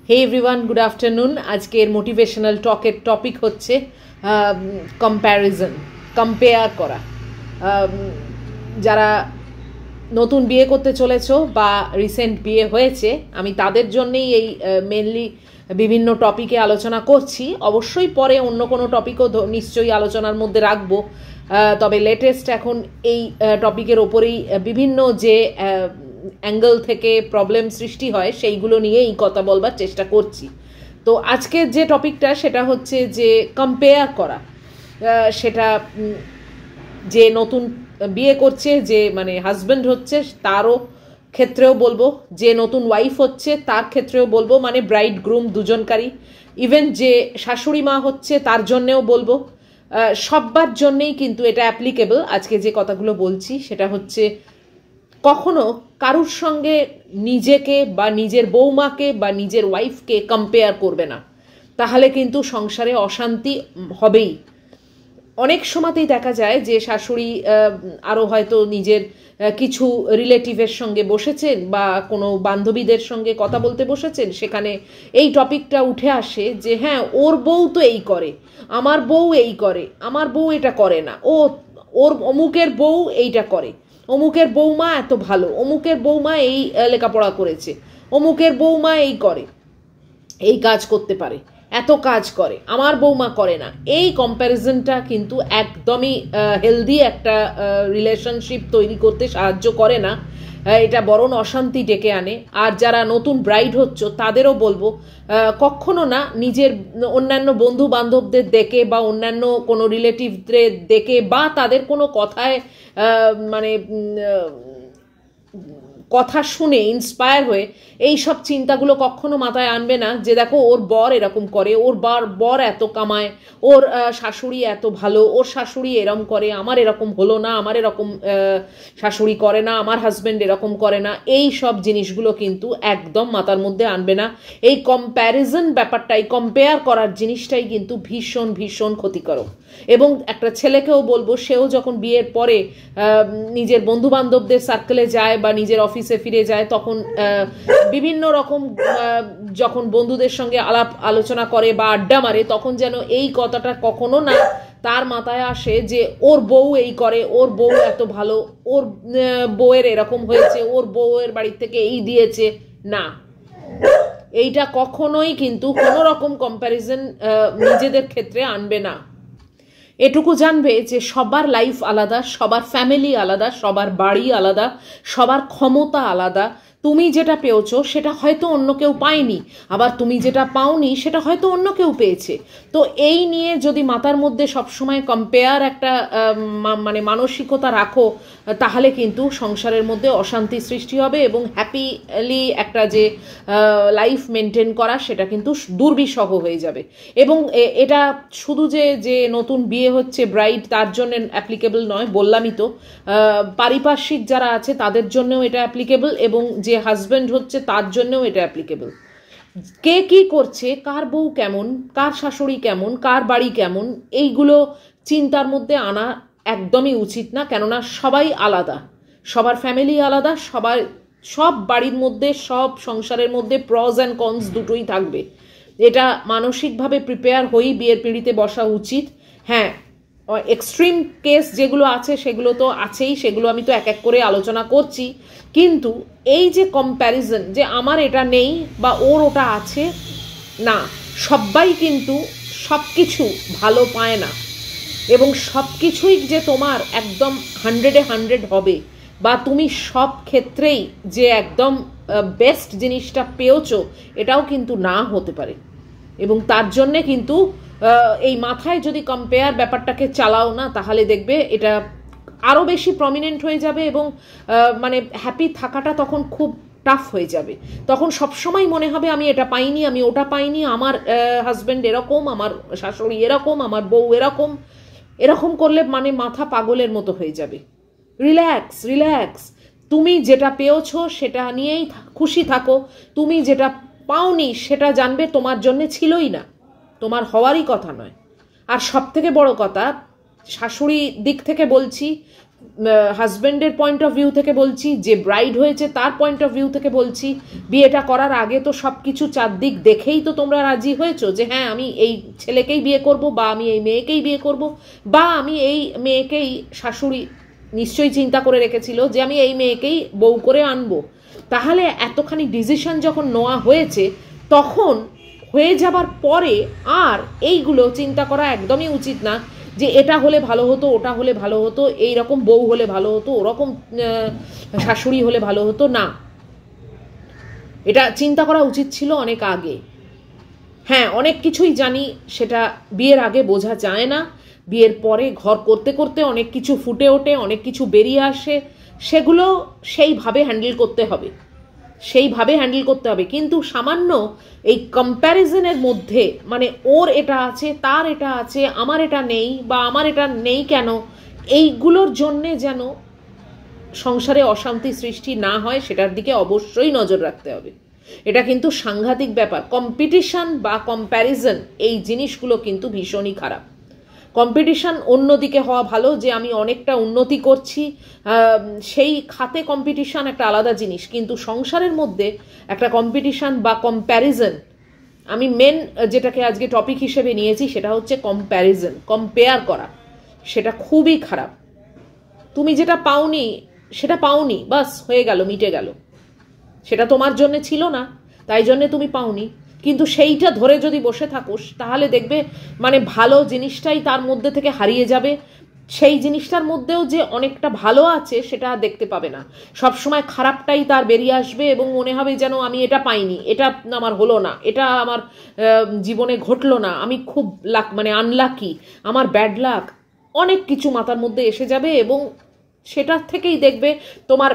হে everyone, good afternoon. আজকের motivational টকের topic হচ্ছে কম্প্যারিজন, কম্পেয়ার করা। যারা নতুন বিয়ে করতে চলেছো বা রিসেন্ট বিয়ে হয়েছে, আমি তাদের জন্যেই এই মেনলি বিভিন্ন টপিকে আলোচনা করছি। অবশ্যই পরে অন্য কোনো টপিকও নিশ্চয়ই আলোচনার মধ্যে রাখবো, তবে লেটেস্ট এখন এই টপিকের ওপরেই বিভিন্ন যে অ্যাঙ্গেল থেকে প্রবলেম সৃষ্টি হয় সেইগুলো নিয়েই কথা বলবার চেষ্টা করছি। তো আজকের যে টপিকটা সেটা হচ্ছে যে কম্পেয়ার করা। সেটা যে নতুন বিয়ে করছে, যে মানে হাজব্যান্ড হচ্ছে তারও ক্ষেত্রেও বলবো, যে নতুন ওয়াইফ হচ্ছে তার ক্ষেত্রেও বলবো, মানে ব্রাইড গ্রুম দুজনকারই, ইভেন যে শাশুড়ি মা হচ্ছে তার জন্যেও বলবো। সবার জন্যেই কিন্তু এটা অ্যাপ্লিকেবল। আজকে যে কথাগুলো বলছি সেটা হচ্ছে, কখনো কারুর সঙ্গে নিজেকে বা নিজের বৌমাকে বা নিজের ওয়াইফকে কম্পেয়ার করবে না, তাহলে কিন্তু সংসারে অশান্তি হবেই। অনেক সময়তেই দেখা যায় যে শাশুড়ি আরও হয়তো নিজের কিছু রিলেটিভের সঙ্গে বসেছেন বা কোনো বান্ধবীদের সঙ্গে কথা বলতে বসেছেন, সেখানে এই টপিকটা উঠে আসে যে হ্যাঁ, ওর বউ তো এই করে, আমার বউ এই করে, আমার বউ এটা করে না, ওর অমুকের বউ এইটা করে, অমুকের বৌমা এত ভালো, অমুকের বৌমা এই লেখাপড়া করেছে, অমুকের বৌমা এই করে, এই কাজ করতে পারে, এত কাজ করে, আমার বৌমা করে না। এই কম্প্যারিজনটা কিন্তু একদমই হেলদি একটা রিলেশনশিপ তৈরি করতে সাহায্য করে না, এটা বরং অশান্তি ডেকে আনে। আর যারা নতুন ব্রাইড হচ্ছ তাদেরও বলবো, কখনো না নিজের অন্যান্য বন্ধু বান্ধবদের দেখে বা অন্যান্য কোনো রিলেটিভদের দেখে বা তাদের কোনো কথায় মানে কথা শুনে ইন্সপায়ার হয়ে এই সব চিন্তাগুলো কখনো মাথায় আনবে না যে দেখো ওর বর এরকম করে, ওর বর এত কামায়, ওর শাশুড়ি এত ভালো, ওর শাশুড়ি এরকম করে, আমার এরকম হলো না, আমার এরকম শাশুড়ি করে না, আমার হাজব্যান্ড এরকম করে না। এই সব জিনিসগুলো কিন্তু একদম মাথার মধ্যে আনবে না। এই কম্প্যারিজন ব্যাপারটাই, কম্পেয়ার করার জিনিসটাই কিন্তু ভীষণ ভীষণ ক্ষতিকারক। এবং একটা ছেলেকেও বলবো, সেও যখন বিয়ের পরে নিজের বন্ধু বান্ধবদের সার্কেলে যায় বা নিজের অফিসে ফিরে যায়, তখন বিভিন্ন রকম যখন বন্ধুদের সঙ্গে আলাপ আলোচনা করে বা আড্ডা মারে, তখন যেন এই কথাটা কখনো না তার মাথায় আসে যে ওর বউ এই করে, ওর বউ এত ভালো, ওর বউয়ের এরকম হয়েছে, ওর বউয়ের বাড়ির থেকে এই দিয়েছে। না, এইটা কখনোই কিন্তু কোনো রকম কম্প্যারিজন নিজেদের ক্ষেত্রে আনবে না। এটুকু জানবে যে সবার লাইফ আলাদা, সবার ফ্যামিলি আলাদা, সবার বাড়ি আলাদা, সবার ক্ষমতা আলাদা। তুমি যেটা পেয়েছো সেটা হয়তো অন্য কেউ পায়নি, আবার তুমি যেটা পাওনি সেটা হয়তো অন্য কেউ পেয়েছে। তো এই নিয়ে যদি মাথার মধ্যে সবসময় কম্পেয়ার একটা মানে মানসিকতা রাখো, তাহলে কিন্তু সংসারের মধ্যে অশান্তি সৃষ্টি হবে এবং হ্যাপিলি একটা যে লাইফ মেনটেন করা সেটা কিন্তু দুর্বিষহ হয়ে যাবে। এবং এটা শুধু যে নতুন বিয়ে হচ্ছে ব্রাইড তার জন্য অ্যাপ্লিকেবল নয়, বললামই তো, পারিপার্শ্বিক যারা আছে তাদের জন্যও এটা অ্যাপ্লিকেবল এবং যে হাজব্যান্ড হচ্ছে তার জন্যও এটা অ্যাপ্লিকেবল। কে কি করছে, কার বউ কেমন, কার শাশুড়ি কেমন, কার বাড়ি কেমন, এইগুলো চিন্তার মধ্যে আনা একদমই উচিত না। কেননা সবাই আলাদা, সবার ফ্যামিলি আলাদা, সব বাড়ির মধ্যে, সব সংসারের মধ্যে প্রজ অ্যান্ড কনস দুটোই থাকবে। এটা মানসিকভাবে প্রিপেয়ার হয়েই বিয়ের পিঁড়িতে বসা উচিত। হ্যাঁ, এক্সট্রিম কেস যেগুলো আছে সেগুলো তো আছেই, সেগুলো আমি তো এক এক করে আলোচনা করছি। কিন্তু এই যে কম্প্যারিজন, যে আমার এটা নেই বা ওর ওটা আছে, না, সবাই কিন্তু সব কিছু ভালো পায় না এবং সব কিছুই যে তোমার একদম 100-এ 100 হবে বা তুমি সব ক্ষেত্রেই যে একদম বেস্ট জিনিসটা পেয়েছো, এটাও কিন্তু না হতে পারে। এবং তার জন্যে কিন্তু এই মাথায় যদি কম্পেয়ার ব্যাপারটাকে চালাও না, তাহলে দেখবে এটা আরও বেশি প্রমিনেন্ট হয়ে যাবে এবং মানে হ্যাপি থাকাটা তখন খুব টাফ হয়ে যাবে। তখন সবসময় মনে হবে আমি এটা পাইনি, আমি ওটা পাইনি, আমার হাজব্যান্ড এরকম, আমার শাশুড়ি এরকম, আমার বউ এরকম। এরকম করলে মানে মাথা পাগলের মতো হয়ে যাবে। রিল্যাক্স রিল্যাক্স, তুমি যেটা পেয়েছো সেটা নিয়েই খুশি থাকো। তুমি যেটা পাওনি সেটা জানবে তোমার জন্য ছিলই না, তোমার হওয়ারই কথা নয়। আর সব থেকে বড় কথা, শাশুড়ি দিক থেকে বলছি, হাজব্যান্ডের পয়েন্ট অফ ভিউ থেকে বলছি, যে ব্রাইড হয়েছে তার পয়েন্ট অফ ভিউ থেকে বলছি। বিয়েটা করার আগে তো সব কিছু চারদিক দেখেই তো তোমরা রাজি হয়েছো যে হ্যাঁ আমি এই ছেলেকেই বিয়ে করব, বা আমি এই মেয়েকেই বিয়ে করব, বা আমি এই মেয়েকেই, শাশুড়ি নিশ্চয়ই চিন্তা করে রেখেছিল যে আমি এই মেয়েকেই বউ করে আনবো। তাহলে এতখানি ডিসিশন যখন নেওয়া হয়েছে, তখন হয়ে যাবার পরে আর এইগুলো চিন্তা করা একদমই উচিত না যে এটা হলে ভালো হতো, ওটা হলে ভালো হতো, এই রকম বউ হলে ভালো হতো, ওরকম শাশুড়ি হলে ভালো হতো না। এটা চিন্তা করা উচিত ছিল অনেক আগে। হ্যাঁ, অনেক কিছুই জানি, সেটা বিয়ের আগে বোঝা যায় না। বিয়ের পরে ঘর করতে করতে অনেক কিছু ফুটে ওঠে, অনেক কিছু বেরিয়ে আসে, সেগুলো সেইভাবে হ্যান্ডেল করতে হবে, সেইভাবে হ্যান্ডেল করতে হবে। কিন্তু সামান্য এই কম্প্যারিজনের মধ্যে, মানে ওর এটা আছে, তার এটা আছে, আমার এটা নেই, বা আমার এটা নেই কেন, এইগুলোর জন্যে যেন সংসারে অশান্তি সৃষ্টি না হয়, সেটার দিকে অবশ্যই নজর রাখতে হবে। এটা কিন্তু সাংঘাতিক ব্যাপার। কম্পিটিশন বা কম্প্যারিজন, এই জিনিসগুলো কিন্তু ভীষণই খারাপ। কম্পিটিশন অন্যদিকে হওয়া ভালো, যে আমি অনেকটা উন্নতি করছি, সেই খাতে কম্পিটিশন একটা আলাদা জিনিস। কিন্তু সংসারের মধ্যে একটা কম্পিটিশন বা কম্প্যারিজন, আমি মেন যেটাকে আজকে টপিক হিসেবে নিয়েছি সেটা হচ্ছে কম্প্যারিজন, কম্পেয়ার করা। সেটা খুবই খারাপ। তুমি যেটা পাওনি সেটা পাওনি, বাস হয়ে গেল, মিটে গেল। সেটা তোমার জন্য ছিল না, তাই জন্যে তুমি পাওনি। কিন্তু সেইটা ধরে যদি বসে থাকোস, তাহলে দেখবে মানে ভালো জিনিসটাই তার মধ্যে থেকে হারিয়ে যাবে। সেই জিনিসটার মধ্যেও যে অনেকটা ভালো আছে সেটা দেখতে পাবে না, সবসময় খারাপটাই তার বেরিয়ে আসবে, এবং মনে হবে যেন আমি এটা পাইনি, এটা আমার হলো না, এটা আমার জীবনে ঘটলো না, আমি খুব মানে আনলাকি, আমার ব্যাড লাক, অনেক কিছু মাথার মধ্যে এসে যাবে। এবং সেটার থেকেই দেখবে তোমার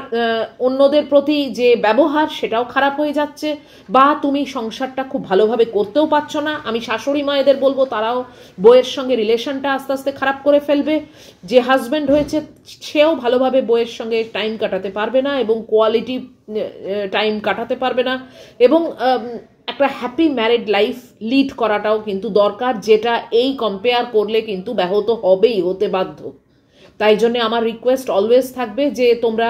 অন্যদের প্রতি যে ব্যবহার সেটাও খারাপ হয়ে যাচ্ছে, বা তুমি সংসারটা খুব ভালোভাবে করতেও পারছো না। আমি শাশুড়ি মায়েদের বলবো, তারাও বউয়ের সঙ্গে রিলেশনটা আস্তে আস্তে খারাপ করে ফেলবে। যে হাজব্যান্ড হয়েছে সেও ভালোভাবে বউয়ের সঙ্গে টাইম কাটাতে পারবে না, এবং কোয়ালিটি টাইম কাটাতে পারবে না, এবং একটা হ্যাপি ম্যারিড লাইফ লিড করাটাও কিন্তু দরকার, যেটা এই কম্পেয়ার করলে কিন্তু ব্যাহত হবেই, হতে বাধ্য। তাই জন্য আমার রিকোয়েস্ট অলওয়েজ থাকবে যে তোমরা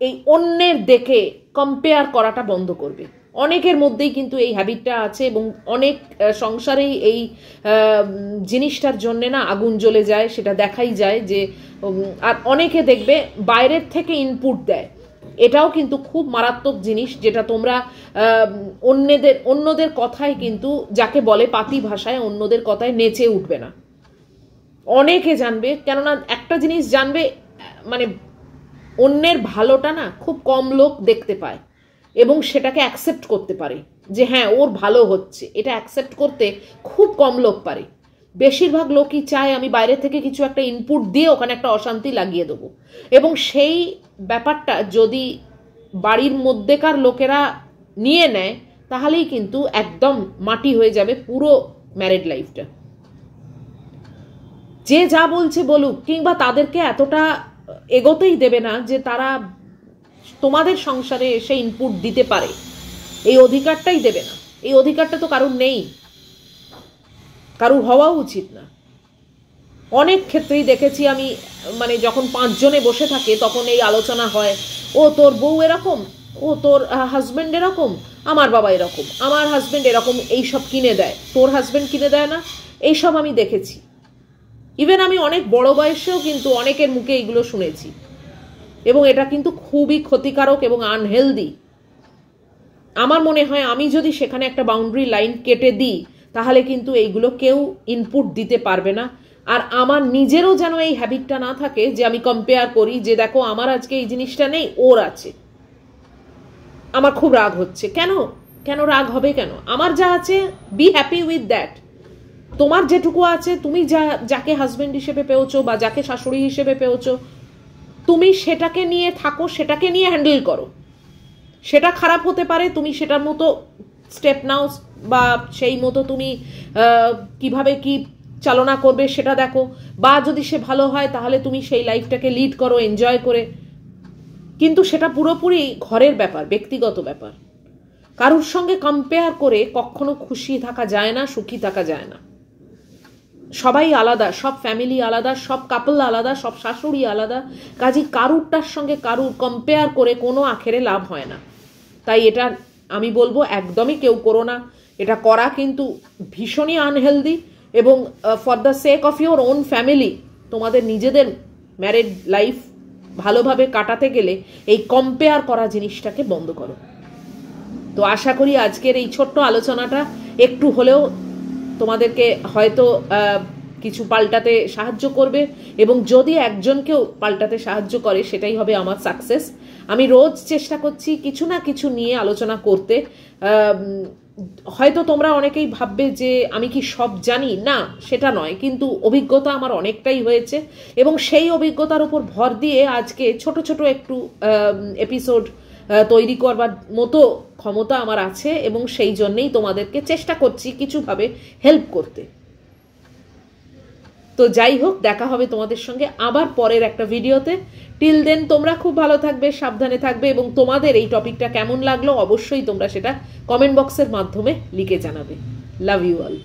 এই অন্যের দেখে কম্পেয়ার করাটা বন্ধ করবে। অনেকের মধ্যেই কিন্তু এই হ্যাবিটটা আছে, এবং অনেক সংসারেই এই জিনিসটার জন্যে না আগুন জ্বলে যায়, সেটা দেখাই যায়। যে আর অনেকে দেখবে বাইরের থেকে ইনপুট দেয়, এটাও কিন্তু খুব মারাত্মক জিনিস, যেটা তোমরা অন্যদের কথায় কিন্তু, যাকে বলে পাতি ভাষায়, অন্যদের কথায় নেচে উঠবে না। অনেকে জানবে, কেননা একটা জিনিস জানবে, মানে অন্যের ভালোটা না খুব কম লোক দেখতে পায়, এবং সেটাকে অ্যাকসেপ্ট করতে পারে যে হ্যাঁ ওর ভালো হচ্ছে, এটা অ্যাকসেপ্ট করতে খুব কম লোক পারে। বেশিরভাগ লোকই চায় আমি বাইরে থেকে কিছু একটা ইনপুট দিয়ে ওখানে একটা অশান্তি লাগিয়ে দেবো, এবং সেই ব্যাপারটা যদি বাড়ির মধ্যেকার লোকেরা নিয়ে নেয়, তাহলেই কিন্তু একদম মাটি হয়ে যাবে পুরো ম্যারিড লাইফটা। যে যা বলছে বলুক, কিংবা তাদেরকে এতটা এগোতেই দেবে না যে তারা তোমাদের সংসারে এসে ইনপুট দিতে পারে, এই অধিকারটাই দেবে না। এই অধিকারটা তো কারুর নেই, কারুর হওয়া উচিত না। অনেক ক্ষেত্রেই দেখেছি আমি, মানে যখন 5 জনে বসে থাকে তখন এই আলোচনা হয়, ও তোর বউ এরকম, ও তোর হাজব্যান্ড এরকম, আমার বাবা এরকম, আমার হাজব্যান্ড এরকম, এইসব কিনে দেয়, তোর হাজব্যান্ড কিনে দেয় না, এইসব আমি দেখেছি। ইভেন আমি অনেক বড় বয়সেও কিন্তু অনেকের মুখে এইগুলো শুনেছি, এবং এটা কিন্তু খুবই ক্ষতিকারক এবং আনহেলদি। আমার মনে হয় আমি যদি সেখানে একটা বাউন্ডারি লাইন কেটে দিই, তাহলে কিন্তু এইগুলো কেউ ইনপুট দিতে পারবে না। আর আমার নিজেরও যেন এই হ্যাবিটটা না থাকে যে আমি কম্পেয়ার করি, যে দেখো আমার আজকে এই জিনিসটা নেই, ওর আছে, আমার খুব রাগ হচ্ছে। কেন রাগ হবে কেন? আমার যা আছে, বি হ্যাপি উইথ দ্যাট। তোমার যেটুকু আছে, তুমি যাকে হাজবেন্ড হিসেবে পেয়েছো বা যাকে শাশুড়ি হিসেবে পেয়েছো, তুমি সেটাকে নিয়ে থাকো, সেটাকে নিয়ে হ্যান্ডেল করো। সেটা খারাপ হতে পারে, তুমি সেটার মতো স্টেপ নাও, বা সেই মতো তুমি কিভাবে কি চালনা করবে সেটা দেখো, বা যদি সে ভালো হয় তাহলে তুমি সেই লাইফটাকে লিড করো এনজয় করে। কিন্তু সেটা পুরোপুরি ঘরের ব্যাপার, ব্যক্তিগত ব্যাপার। কারোর সঙ্গে কম্পেয়ার করে কখনো খুশি থাকা যায় না, সুখী থাকা যায় না। সবাই আলাদা, সব ফ্যামিলি আলাদা, সব কাপল আলাদা, সব শাশুড়ি আলাদা, কাজে কারুরটার সঙ্গে কারুর কম্পেয়ার করে কোনো আখেরে লাভ হয় না। তাই এটা আমি বলবো একদমই কেউ করো না। এটা করা কিন্তু ভীষণই আনহেলদি, এবং for the sake of your own family, তোমাদের নিজেদের ম্যারিড লাইফ ভালোভাবে কাটাতে গেলে এই কম্পেয়ার করা জিনিসটাকে বন্ধ করো। তো আশা করি আজকের এই ছোট্ট আলোচনাটা একটু হলেও তোমাদেরকে হয়তো কিছু পাল্টাতে সাহায্য করবে, এবং যদি একজনকেও পাল্টাতে সাহায্য করে সেটাই হবে আমার সাকসেস। আমি রোজ চেষ্টা করছি কিছু না কিছু নিয়ে আলোচনা করতে। হয়তো তোমরা অনেকেই ভাববে যে আমি কি সব জানি, না সেটা নয়, কিন্তু অভিজ্ঞতা আমার অনেকটাই হয়েছে, এবং সেই অভিজ্ঞতার উপর ভর দিয়ে আজকে ছোট ছোট একটু এপিসোড তৈরি করবার মতো ক্ষমতা আমার আছে, এবং সেই জন্যেই তোমাদেরকে চেষ্টা করছি কিছুভাবে হেল্প করতে। তো যাই হোক, দেখা হবে তোমাদের সঙ্গে আবার পরের একটা ভিডিওতে। টিল দেন তোমরা খুব ভালো থাকবে, সাবধানে থাকবে, এবং তোমাদের এই টপিকটা কেমন লাগলো অবশ্যই তোমরা সেটা কমেন্ট বক্সের মাধ্যমে লিখে জানাবে। Love you all.